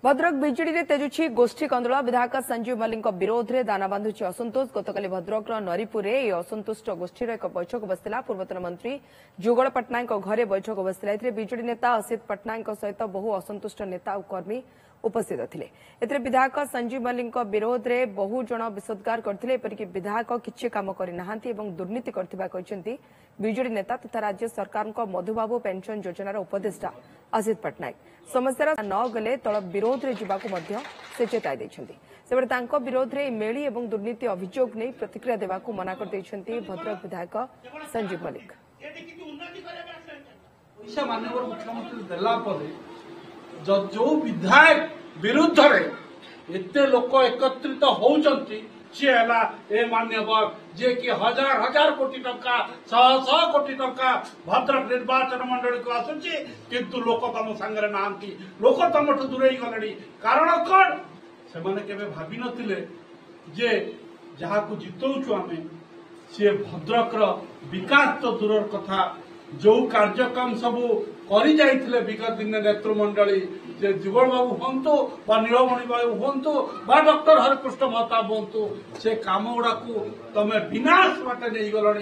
भद्रक विजेडी तेजुछि गोष्ठी कंदोल विधायक संजीव मल्लिक विरोध में दाना बांधुछि असंतोष। गतकाली भद्रक नरीपुर असंतुष्ट गोष्ठीर एक बैठक बसिला। पूर्वतन मंत्री जुगल पट्टनायक घरे बैठक बसिला। विजेडी नेता असित पट्टनायक सहित बहु असंतुष्ट नेता और कर्मी उपस्थित थिले। एथिरे विधायक संजीव मल्लिक विरोध में बहु जन विषोद्गार करथिले। एपरिक विधायक किछि काम करि नाहांती एवं दुर्नीति करथिबा कहिसेंती विजेडी नेता तथा राज्य सरकार मधुबाबू पेंशन योजनार उपदेष्टा असित पट्टनायक। समस्या न गले तल विरोध में जावाकू से चेताई देछंती। सेबरे तांको विरोध में मेली एवं दुर्नीति अभियोग नहीं प्रतिक्रिया देवाकू मना कर देछंती भद्रक विधायक संजीव मल्लिक। पैसा माननीय मुख्यमंत्री देला परे जो विधायक विरुद्ध एते लोक एकत्रित होउचंती सी है ए मान्यवर जे कि हजार हजार कोटी टंका शह शह कोटी टंका भद्रक निर्वाचन मंडली को आसुची किंतु लोक तम संगे नांती लोक तमठु दूरे गले। कारण कौन से माने केबे भाबी नथिले जे जहा को जितौछु आमे सी भद्रक विकास तो दूर कथा जो कार्यक्रम सबू करी जाइथिले विगत दिन नेतृमंडली जे जुगल बाबू हंतु बा नीलमणि बाबू हंतु बा डॉक्टर हरिकृष्ण महताब हंतु से काम गुड़ा तमे विनाश बाटे नहीं गलनी।